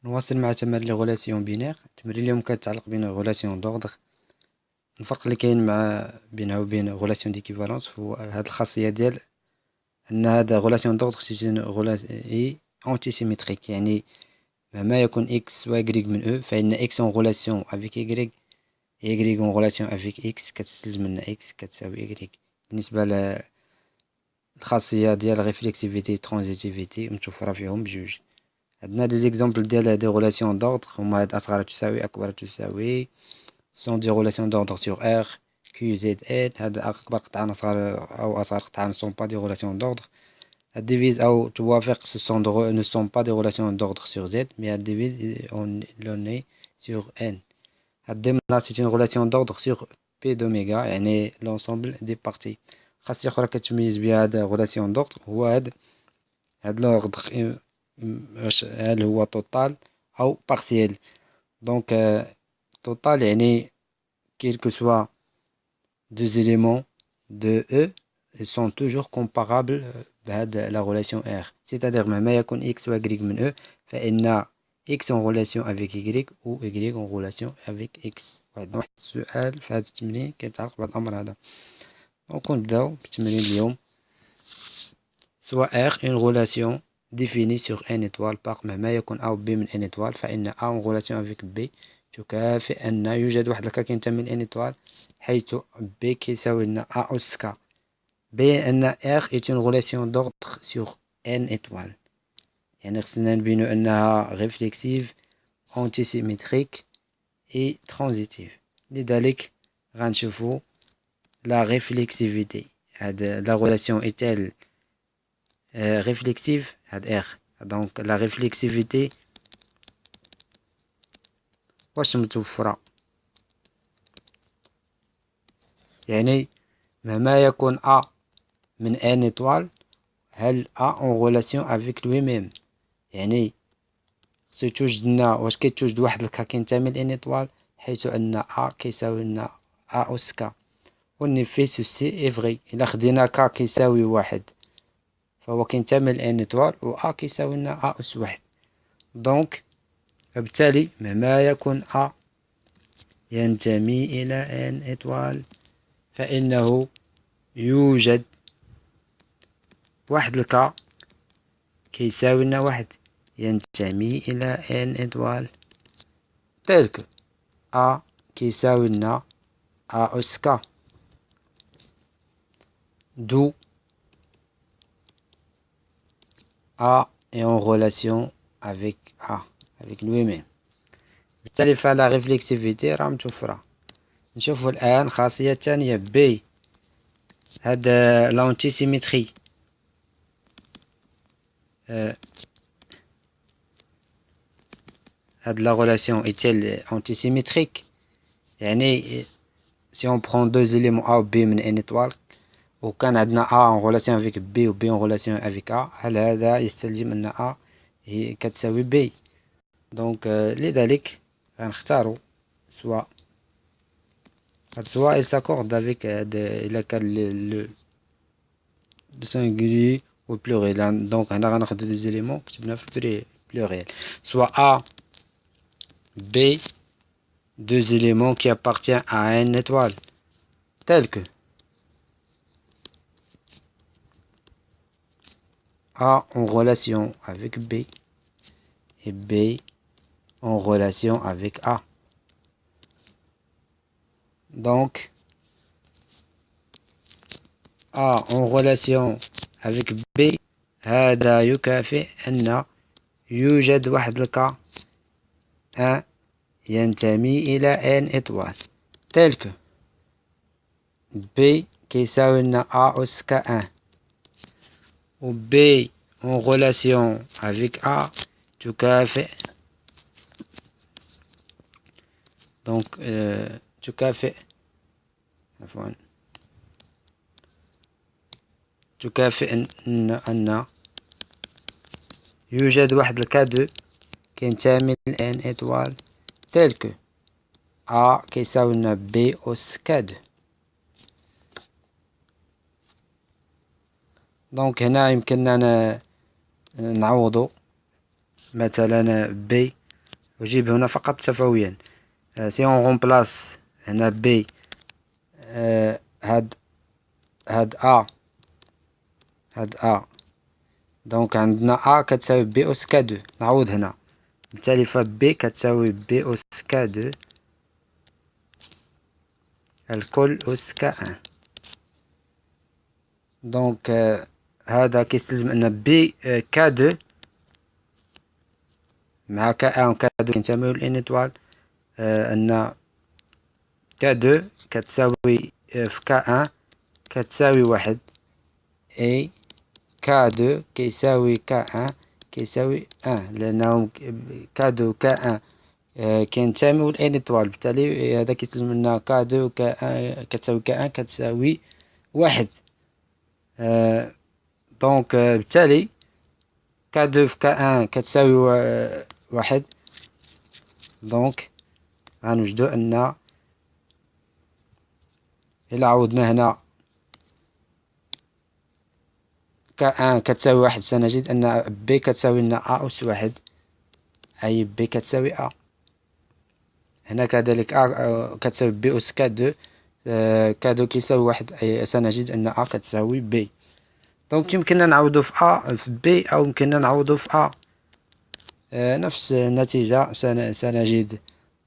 نواصل مع تمارين لي غولاسيون بينير. التمارين اليوم كتعلق بين غولاسيون دوردر. الفرق اللي كاين بينها وبين غولاسيون ديكيفالونس هو هاد الخاصية ديال ان هاد غولاسيون دوردر سي غولاسيون اونتي سيميتريك، يعني مهما يكون اكس و ايكغيك من او فإن اكس اون غولاسيون افيك ايكغيك ايكغيك اون غولاسيون افيك اكس كتستلزم ان اكس كتساوي ايكغيك. بالنسبة للخاصية ديال ريفلكسيفيتي ترانزيتيفيتي متوفرة فيهم بجوج. عندنا دي زيكزامبل ديال دي غولاسيون دوردر هما هاد اصغر تساوي اكبر تساوي سون دي غولاسيون دوردر سور ار كيو زد ان. هاد اكبر قطعة اصغر او اصغر قطعة ne sont pas des relations d'ordre. هاد ديفيز او توافق ne sont pas des relations d'ordre sur z mais هاد ديفيز on est sur n. هاد ضمنها c'est une relation d'ordre sur p d'oméga يعني l'ensemble des parties. خاصية اخرى كتميز بها هاد غولاسيون دوردر هو هاد لوردر هل هو توتال او بارسيال. دونك توتال يعني quel que soit deux éléments de E, ils sont toujours comparables بهاد la relation R. C'est-à-dire مهما يكون X و Y من E فإن X en relation avec Y ou Y en relation avec X. واحد السؤال في هذا التمرين كيتعلق بهذا الأمر هذا. دونك نبداو بالتمرين اليوم. soit R une relation définie sur n étoile par مهما يكون A و B من n étoile فإن A en relation avec B تكافئ أن يوجد واحد الكا كينتمي ل n étoile حيث B كيساوي لنا A أس K. بين أن R est une relation d'ordre sur n étoile، يعني خصنا نبينو أنها ريفلكسيف أنتيسيمتريك et transitive. لذلك غنشوفو la réflexivité. هاد la relation est-elle réflexive؟ هاد R. donc la réflexivité واش متوفرة؟ يعني مهما يكون A من n étoile هل A en relation avec lui-même، يعني خصو توجد لنا واش كيتوجد واحد الكا كينتمي ل n étoile حيث أن A كيساوي لنا A أس K. en effet ceci est vrai. إلا خدينا K كيساوي واحد فهو كينتمي ل n étoile و A كيساوي لنا A أس واحد. دونك فبالتالي مهما يكون A ينتمي إلى n étoile فإنه يوجد واحد الكا كيساوي لنا واحد ينتمي إلى n étoile tel que A كيساوي لنا A أس K. d'où A est en relation avec A avec lui-même. بالتالي فلا ريفلكسيفيتي راه متوفرة. نشوفو الآن خاصية الثانية B. هاد لانتيسيمتري هاد لا relation est-elle antisymétrique؟ يعني si on prend deux éléments A ou B من n étoile وكان عندنا A en relation avec B و B en relation avec A هل هذا يستلزم أن A هي كتساوي B؟ دونك لذلك غنختارو soit il s'accorde avec إلا كان le singulier ou pluriel. donc هنا غناخدو deux éléments كتبنا في pluriel soit A B deux éléments qui appartiennent à n étoile tel que A en relation avec B et B en relation avec A. donc A en relation avec B هذا يكافئ أن يوجد واحد الكا A ينتمي إلى n étoile tel que B كيساوي لنا A أس K1 و B en relation avec A تكافئ donc تكافئ أن يوجد واحد الكادو كينتمي ل n étoile tel que A كيساوي لنا B أس K2. هنا يمكننا نعوضو مثلا B أجيب هنا فقط شفويا. سي اون رومبلاس هنا بي، هاد هاد دونك عندنا أ كتساوي بي أس كا دو. نعوض هنا، بالتالي فبي كتساوي بي أس كا دو الكل أس كا أن. دونك هذا كيستلزم أن بي كا دو مع كا أن و كا دو كينتميو لإن إيطوال، أن كا دو كتساوي في كا أن كتساوي واحد، اي كا دو كيساوي كا أن كيساوي أن، لأنهم كا دو كا أن كينتميو لإن إيطوال، بالتالي هذا كيستلزم أن كا دو كا أن كتساوي كا أن كتساوي واحد. دونك بالتالي كا دو في كا أن كتساوي واحد. دونك غنوجدو أن إلا عوضنا هنا كا أن كتساوي واحد، سنجد أن بي كتساوي لنا أ أس واحد، أي بي كتساوي أ. هنا كذلك أ كتساوي بي أس كا دو، كا دو كيساوي واحد، أي سنجد أن أ كتساوي بي. دونك يمكننا نعوضو في أ في بي، أو يمكننا نعوضو في أ. نفس النتيجة سنجد.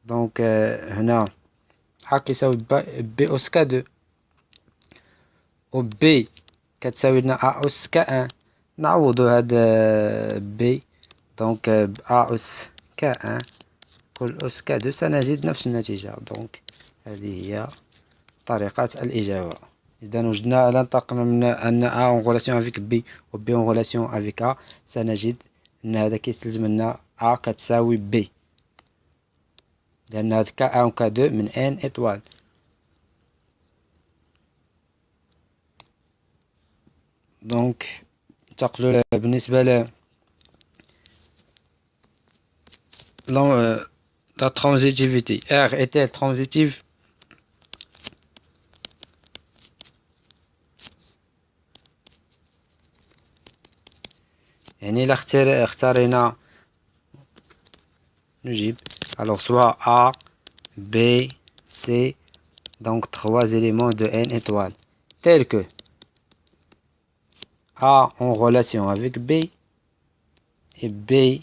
دونك هنا أ كيساوي بي أس كا دو، و بي كتساوي لنا أ أس كا أن. نعوضو هاد بي، دونك أ أس كا أن كل أس كا دو سنجد نفس النتيجة. دونك هذه هي طريقة الإجابة. إذا وجدنا الانتقال من أن أ en relation avec B و B en relation avec A، سنجد أن هذا كيستلزم أن أ كتساوي B، لأن هذا كا أ و كا دو من إن إيطوال. دونك ننتقلو بالنسبة la transitivité. R est-elle transitive؟ يعني إلا اختارينا نجيب alors soit A, B, C, donc 3 éléments de N étoiles tels que A en relation avec B et B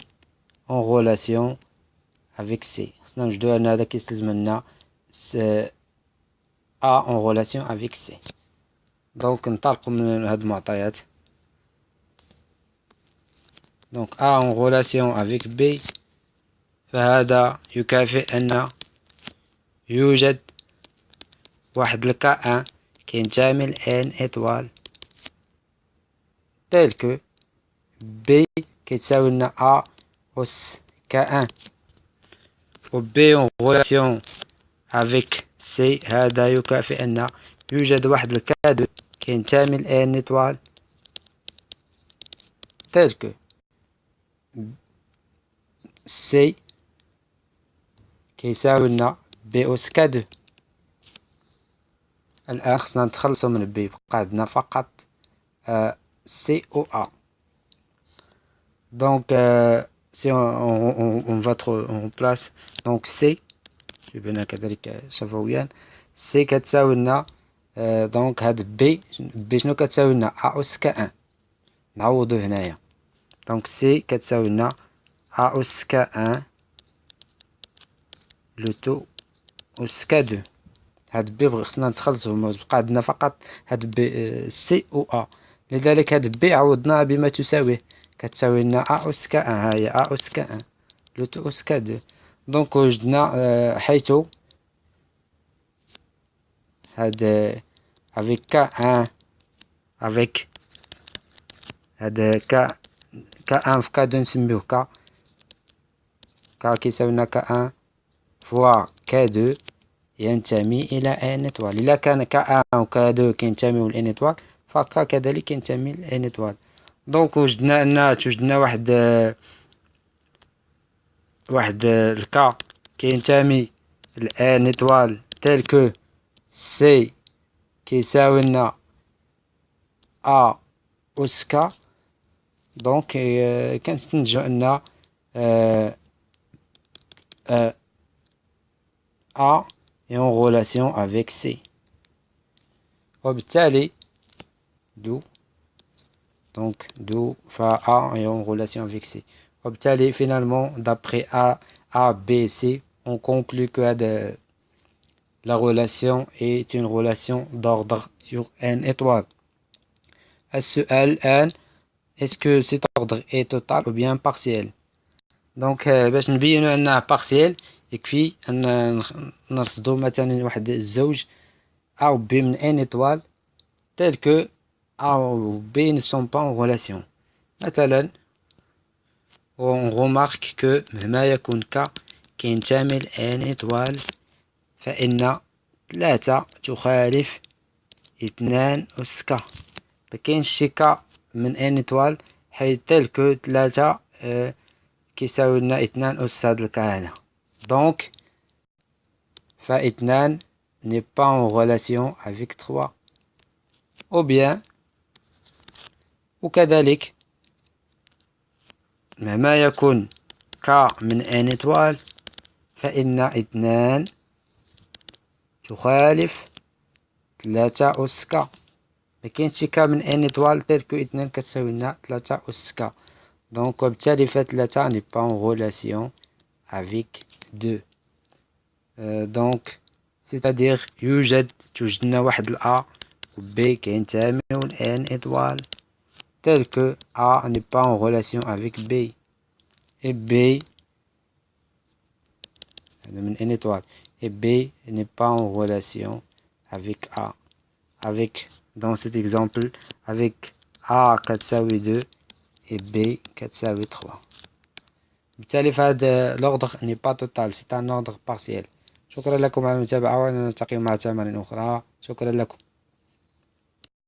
en relation avec C. خصنا نوجدو أن هذا كيستلزم لنا A en relation avec C. دونك ننطلقو من هاد المعطيات. دونك A en relation avec B، فهذا يكافئ أن يوجد واحد الكا أن كينتمي ل N إيطوال تيل كو B كيتساوي لنا أ أس كا أن، و B en relation avec C هذا يكافئ أن يوجد واحد الكا دو كينتمي ل N إيطوال تيل كو C كيساوي لنا بي أس كا دو. الآن خصنا نتخلصو من بي، بقى عندنا فقط سي أو أ. دونك si on va on remplace donc C جبنا كذلك شفويا، C كتساوي لنا دونك هاد بي شنو كتساوي لنا أ أس كا أن، نعوضو هنايا. دونك C كتساوي لنا أ أس كا أن لو تو أس كا دو. هاد بي خصنا نتخلصو، بقى عندنا فقط هاد بي سي أو أ، لذلك هاد بي عوضناها بما تساويه، كتساوي لنا أ أس كا أن، هاهي أ أس كا أن لو تو أس كا دو. دونك وجدنا حيث هاد افيك كا أن افيك هاد كا أن في كا دو نسميوه كا كيساوي لنا كا أن فوا كا دو ينتمي إلى ان إيطوال. إلا كان كا أن و كا دو كينتميو لإن إيطوال، فكا كذلك ينتمي لإن إيطوال. دونك وجدنا أن توجدنا واحد الكا كينتمي لإن إيطوال تيل كو سي كيساوي لنا أ أس كا. دونك كنستنتجو أن A est en relation avec C. وبالتالي d'où A est en relation avec C. وبالتالي finalement d'après A, B, C, on conclut que la relation est une relation d'ordre sur n étoile. السؤال الآن est-ce que cet ordre est total ou bien partiel. Donc باش نبينوا انه partiel et puis نرصدوا مثلا واحد الزوج A ou B من n étoile tel que A ou B ne sont pas en relation. مثلا on remarque que مهما يكون K كينتمي ل n étoile فإن 3 تخالف 2 أس K. مكاينش شي K من n étoile حيث tel que 3 كيساوي لنا 2 أس هاد الكا هذا. Donc فإثنان n'est pas en relation avec 3. Ou bien وكذلك مهما يكون K من n étoile فإن 2 تخالف 3 أس K. مكاينش شي K من n étoile tel que 2 كتساوي لنا 3 أس K. Donc وبالتالي ف3 n'est pas en relation avec 2. Donc c'est-à-dire توجدنا واحد ال A و B كينتميو ل n étoile tel que A n'est pas en relation avec B et B من n étoile et B n'est pas en relation avec A. Avec dans cet exemple avec A كتساوي 2 et B كتساوي 3. بالتالي فهذا l'ordre n'est pas total, c'est un ordre partiel. شكرا لكم على المتابعة ونلتقي مع تمارين أخرى. شكرا لكم.